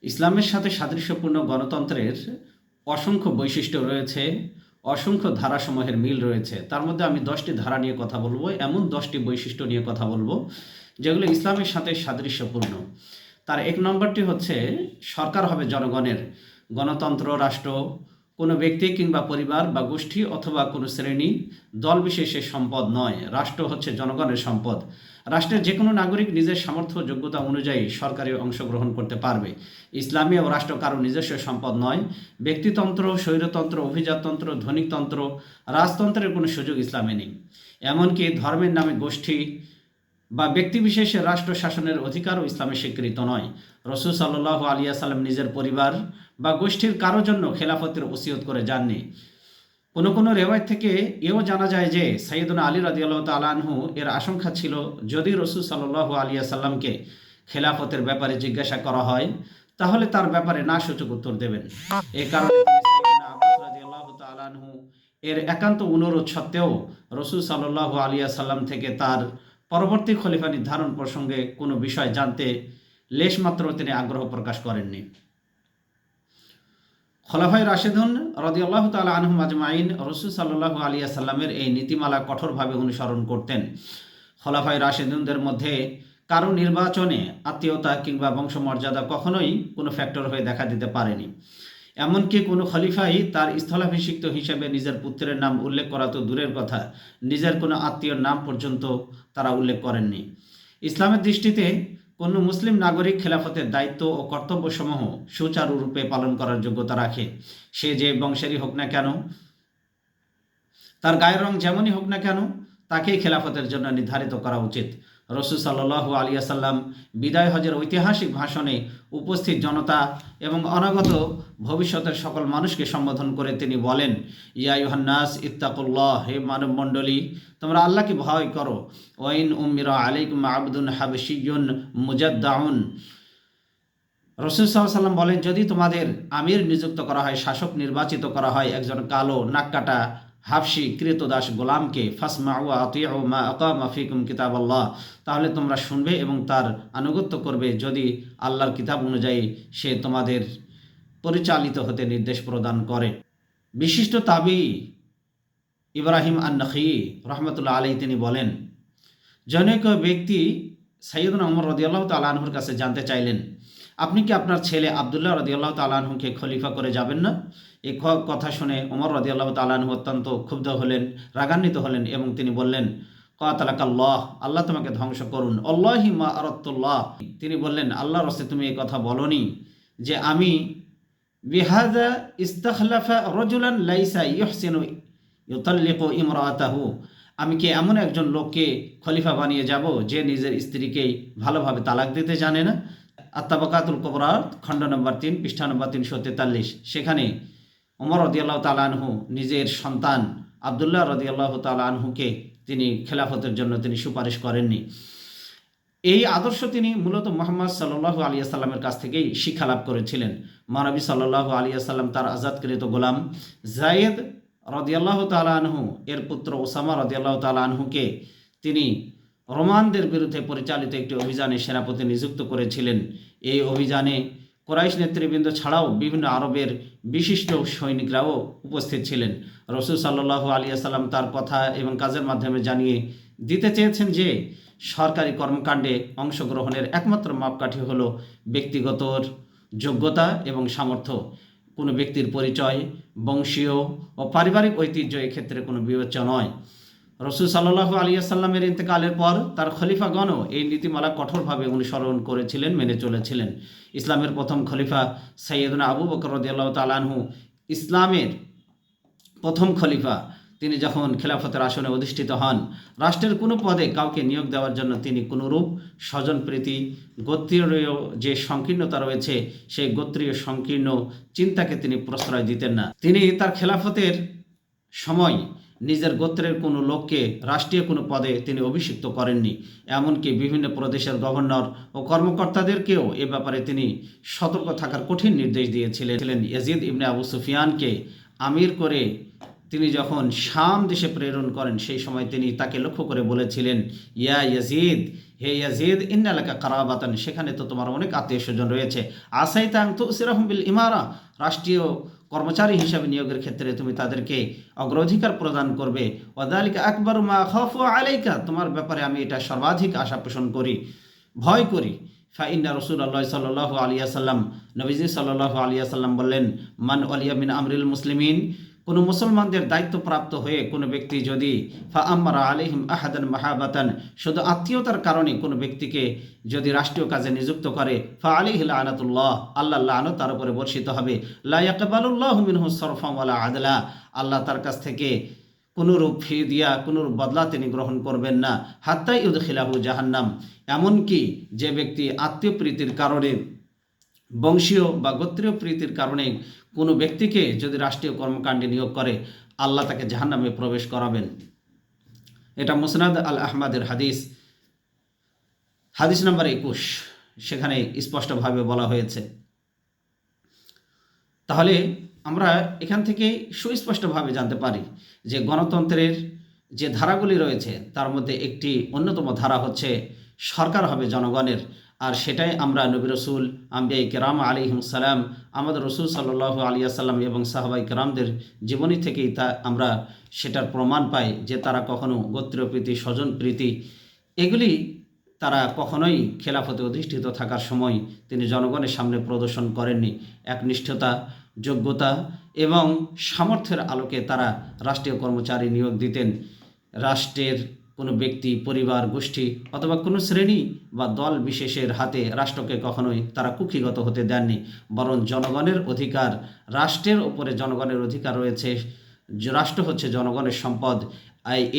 ইসলামের সাথে সাদৃশ্যপূর্ণ গণতন্ত্রের অসংখ্য বৈশিষ্ট্য রয়েছে, অসংখ্য ধারাসমূহের মিল রয়েছে। তার মধ্যে আমি 10টি ধারা নিয়ে কথা বলবো, এমন 10টি বৈশিষ্ট্য নিয়ে কথা বলবো যেগুলো ইসলামের সাথে সাদৃশ্যপূর্ণ। তার 1 নম্বরটি হচ্ছে সরকার হবে জনগণের। গণতন্ত্র রাষ্ট্র কোনো ব্যক্তি কিংবা পরিবার বা গোষ্ঠী অথবা কোনো শ্রেণী দল বিশেষের সম্পদ নয়, রাষ্ট্র হচ্ছে জনগণের সম্পদ। রাষ্ট্রের যে কোনো নাগরিক নিজের সামর্থ্য যোগ্যতা অনুযায়ী সরকারে অংশগ্রহণ করতে পারবে। ইসলামী ও রাষ্ট্র কারো নিজস্ব সম্পদ নয়। ব্যক্তিতন্ত্র, স্বৈরতন্ত্র, অভিজাততন্ত্র, ধনিকতন্ত্র, রাজতন্ত্রের কোনো সুযোগ ইসলামে নেই। এমনকি ধর্মের নামে গোষ্ঠী বা ব্যক্তিবিশেষের রাষ্ট্র শাসনের অধিকারও ইসলামে স্বীকৃত নয়। রসুল সাল্লাল্লাহু আলাইহি ওয়াসাল্লাম নিজের পরিবার বা গোষ্ঠীর কারোর জন্য খেলাফতের ওসিয়ত করে যাননি। কোনো রেওয়ায়ত থেকে এও জানা যায় যে সাইয়েদনা আলী রাদিয়াল্লাহু তাআলা আনহু এর আশঙ্কা ছিল, যদি রসুল সাল্লাল্লাহু আলাইহি ওয়াসাল্লামকে খেলাফতের ব্যাপারে জিজ্ঞাসা করা হয় তাহলে তার ব্যাপারে না সূচক উত্তর দেবেন। এই কারণে তিনি সাইয়েদনা আব্বাস রাদিয়াল্লাহু তাআলা আনহু এর একান্ত অনুরোধ সত্ত্বেও রসুল সাল্লাল্লাহু আলাইহি ওয়াসাল্লাম থেকে তার পরবর্তী খলিফা নির্ধারণ প্রসঙ্গে কোনো বিষয় জানতে লেশমাত্র তিনি আগ্রহ প্রকাশ করেননি। খোলাফায়ে রাশেদুন রাদিয়াল্লাহু তাআলা আনহুম আজমাইন রসুল সাল্লাল্লাহু আলাইহি ওয়াসাল্লামের এই নীতিমালা কঠোরভাবে অনুসরণ করতেন। খোলাফায়ে রাশেদুনদের মধ্যে কারো নির্বাচনে আত্মীয়তা কিংবা বংশমর্যাদা কখনোই কোনো ফ্যাক্টর হয়ে দেখা দিতে পারেনি। এমনকি কোনো খলিফাই তার স্থলাভিষিক্ত হিসেবে নিজের পুত্রের নাম উল্লেখ করা তো দূরের কথা, নিজের কোনো আত্মীয়র নাম পর্যন্ত তারা উল্লেখ করেননি। ইসলামের দৃষ্টিতে কোনো মুসলিম নাগরিক খেলাফতের দায়িত্ব ও কর্তব্যসমূহ সুচারুরূপে পালন করার যোগ্যতা রাখে। সে যে বংশেরই হোক না কেন, তার গায়ের রং যেমনই হোক না কেন, তাকেই খেলাফতের জন্য নির্ধারিত করা উচিত। রসুল সাল্লাল্লাহু আলাইহি ওয়াসাল্লাম বিদায় হজের ঐতিহাসিক ভাষণে উপস্থিত জনতা এবং অনাগত ভবিষ্যতের সকল মানুষকে সম্বোধন করে তিনি বলেন, ইয়া আইয়ুহান নাস ইত্তাকুল্লাহ, হে মানব মণ্ডলী, তোমরা আল্লাহকে ভয় করো। ওয়াইন উম্মিরা আলাইকুম আবদুন হাবশিয়্যুন মুজাদ্দাউন। রসুল সাল্লাল্লাহু আলাইহি ওয়াসাল্লাম বলেন, যদি তোমাদের আমির নিযুক্ত করা হয়, শাসক নির্বাচিত করা হয় একজন কালো নাককাটা হাবশি কৃতদাস গোলামকে, ফাসমাউ ওয়া আতিউ মা আকামা ফিকুম কিতাবাল্লাহ, তাহলে তোমরা শুনবে এবং তার আনুগত্য করবে যদি আল্লাহর কিতাব অনুযায়ী সে তোমাদের পরিচালিত হতে নির্দেশ প্রদান করে। বিশিষ্ট তাবি ইব্রাহিম আন-নাখঈ রহমতুল্লাহ আলাইহি তিনি বলেন, জনৈক ব্যক্তি সাইয়েদনা ওমর রাদিয়াল্লাহু তাআলা আনহুর কাছে জানতে চাইলেন, আপনি কি আপনার ছেলে আবদুল্লাহ রাদিয়াল্লাহু তাআলা আনহুকে খলিফা করে যাবেন না? এই কথা শুনে ওমর রাদিয়াল্লাহু তাআলা আনহু অত্যন্ত ক্ষুব্ধ হলেন, রাগান্বিত হলেন এবং তিনি বললেন, কাতালাকাল্লাহ, আল্লাহ তোমাকে ধ্বংস করুন। আল্লাহি মা আরাদতুল্লাহ, তিনি বললেন, আল্লাহর রাস্তায় তুমি এই কথা বলনি যে আমি বিহাযা ইস্তাখলাফা রাজুলান লাইসা ইহসিনু ইউতাল্লিকু ইমরাআতাহু, আমি কি এমন একজন লোককে খলিফা বানিয়ে যাব যে নিজের স্ত্রীকেই ভালোভাবে তালাক দিতে জানে না? আত্তাবাকাতুল কুবরা খণ্ড নম্বর 3 পৃষ্ঠা নম্বর 343। সেখানে ওমর রাদিয়াল্লাহু তাআলা আনহু নিজের সন্তান আবদুল্লাহ রাদিয়াল্লাহু তাআলা আনহুকে তিনি খেলাফতের জন্য তিনি সুপারিশ করেননি। এই আদর্শ তিনি মূলত মুহাম্মদ সাল্লাল্লাহু আলাইহি ওয়াসাল্লামের কাছ থেকেই শিক্ষা লাভ করেছিলেন। মহানবী সাল্লাল্লাহু আলাইহি ওয়াসাল্লাম তার আজাদকৃত গোলাম যায়েদ রাদিয়াল্লাহু তাআলা আনহু এর পুত্র ওসামা রাদিয়াল্লাহু তাআলা আনহুকে তিনি রোমানদের বিরুদ্ধে পরিচালিত একটি অভিযানে সেনাপতি নিযুক্ত করেছিলেন। এই অভিযানে কুরাইশ নেতৃবৃন্দ ছাড়াও বিভিন্ন আরবের বিশিষ্ট সৈনিকরাও উপস্থিত ছিলেন। রসুল সাল্লাল্লাহু আলাইহি ওয়াসাল্লাম তার কথা এবং কাজের মাধ্যমে জানিয়ে দিতে চেয়েছেন যে সরকারি কর্মকাণ্ডে অংশগ্রহণের একমাত্র মাপকাঠি হল ব্যক্তিগত যোগ্যতা এবং সামর্থ্য। কোনো ব্যক্তির পরিচয়, বংশীয় ও পারিবারিক ঐতিহ্য এক্ষেত্রে কোনো বিবেচ্য নয়। রসুল সাল্লাল্লাহু আলাইহি ওয়াসাল্লামের ইন্তেকালের পর তার খলিফাগণও এই নীতিমালা কঠোরভাবে অনুসরণ করেছিলেন, মেনে চলেছিলেন। ইসলামের প্রথম খলিফা সাইয়েদনা আবু বকর রাদিয়াল্লাহু তাআলা আনহু ইসলামের প্রথম খলিফা, তিনি যখন খেলাফতের আসনে অধিষ্ঠিত হন, রাষ্ট্রের কোনো পদে কাউকে নিয়োগ দেওয়ার জন্য তিনি কোনোরূপ স্বজনপ্রীতি, গোত্রীয় যে সংকীর্ণতা রয়েছে সেই গোত্রীয় সংকীর্ণ চিন্তাকে তিনি প্রশ্রয় দিতেন না। তিনি তার খেলাফতের সময় নিজের গোত্রের কোনো লোককে রাষ্ট্রীয় কোনো পদে তিনি অভিষিক্ত করেননি। এমনকি বিভিন্ন প্রদেশের গভর্নর ও কর্মকর্তাদেরকেও এ ব্যাপারে তিনি সতর্ক থাকার কঠিন নির্দেশ দিয়েছিলেন। ইয়াজিদ ইবনে আবু সুফিয়ানকে আমির করে তিনি যখন শাম দেশে প্রেরণ করেন সেই সময় তিনি তাকে লক্ষ্য করে বলেছিলেন, ইয়া ইয়াজিদ হে ইয়াজিদ ইন্না লাকা কারাবাতান, সেখানে তো তোমার অনেক আত্মীয় স্বজন রয়েছে। আসাইতা আন তুসিরাহুম বিল ইমারা, রাষ্ট্রীয় কর্মচারী হিসাবে নিয়োগের ক্ষেত্রে তুমি তাদেরকে অগ্রাধিকার প্রদান করবে। ওয়াদালিকা আকবারু মা খাফু আলাইকা, তোমার ব্যাপারে আমি এটা সর্বাধিক আশা পোষণ করি, ভয় করি। ফাইন্না রাসূলুল্লাহ সাল্লাল্লাহু আলাইহি ওয়াসাল্লাম, নবীজি সাল্লাল্লাহু আলাইহি ওয়াসাল্লাম বললেন, মান ওয়ালিয়া মিন আমরিল মুসলিমিন, কোনো মুসলমানদের দায়িত্বপ্রাপ্ত হয়ে কোনো ব্যক্তি যদি ফা আমারা আলাইহিম আহাদান মাহাবাতান, শুধু আত্মীয়তার কারণে কোনো ব্যক্তিকে যদি রাষ্ট্রীয় কাজে নিযুক্ত করে, ফা আলাইহি লানাতুল্লাহ, আল্লাহ লানত তার উপরে বর্ষিত হবে। লা ইয়াকবালুল্লাহু মিনহু সরফান ওয়ালা আদলা, আল্লাহ তার কাছ থেকে কোনোরূপ ফি দিয়া কোনোরূপ বদলা তিনি গ্রহণ করবেন না। হাত্তা ইউদখিলাহু জাহান্নাম, এমনকি যে ব্যক্তি আত্মীয় প্রীতির কারণে, বংশীয় বা গোত্রীয় প্রীতির কারণে কোনো ব্যক্তিকে যদি রাষ্ট্রীয় কর্মকাণ্ডে নিয়োগ করে, আল্লাহ তাকে জাহান্নামে প্রবেশ করাবেন। এটা মুসনাদ আল আহমদের হাদিস, হাদিস নাম্বার 21, সেখানে স্পষ্টভাবে বলা হয়েছে। তাহলে আমরা এখান থেকে সুস্পষ্টভাবে জানতে পারি যে গণতন্ত্রের যে ধারাগুলি রয়েছে তার মধ্যে একটি অন্যতম ধারা হচ্ছে সরকার হবে জনগণের। আর সেটাই আমরা নবী রসুল আম্বিয়া কেরাম আলাইহিmus সালাম, আমাদের রসুল সাল্লাল্লাহু আলাইহি ওয়াসাল্লাম এবং সাহাবাই কেরামদের জীবনী থেকেই তা আমরা সেটার প্রমাণ পাই যে তারা কখনো গোত্রীয় প্রীতি, স্বজন প্রীতি, এগুলি তারা কখনোই খেলাফতে অধিষ্ঠিত থাকার সময় তিনি জনগণের সামনে প্রদর্শন করেননি। একনিষ্ঠতা, যোগ্যতা এবং সামর্থ্যের আলোকে তারা রাষ্ট্রীয় কর্মচারী নিয়োগ দিতেন। রাষ্ট্রের কোনো ব্যক্তি, পরিবার, গোষ্ঠী অথবা কোনো শ্রেণী বা দল বিশেষের হাতে রাষ্ট্রকে কখনোই তারা কুক্ষিগত হতে দেননি, বরং জনগণের অধিকার, রাষ্ট্রের ওপরে জনগণের অধিকার রয়েছে, রাষ্ট্র হচ্ছে জনগণের সম্পদ।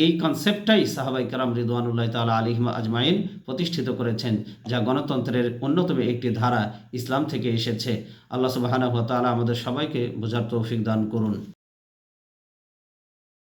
এই কনসেপ্টটাই সাহাবাই কেরাম রিদওয়ানুল্লাহি তাআলা আলাইহিম আজমাইন প্রতিষ্ঠিত করেছেন, যা গণতন্ত্রের অন্যতম একটি ধারা ইসলাম থেকে এসেছে। আল্লাহ সুবহানাহু ওয়া তাআলা আমাদের সবাইকে বোঝার তৌফিক দান করুন।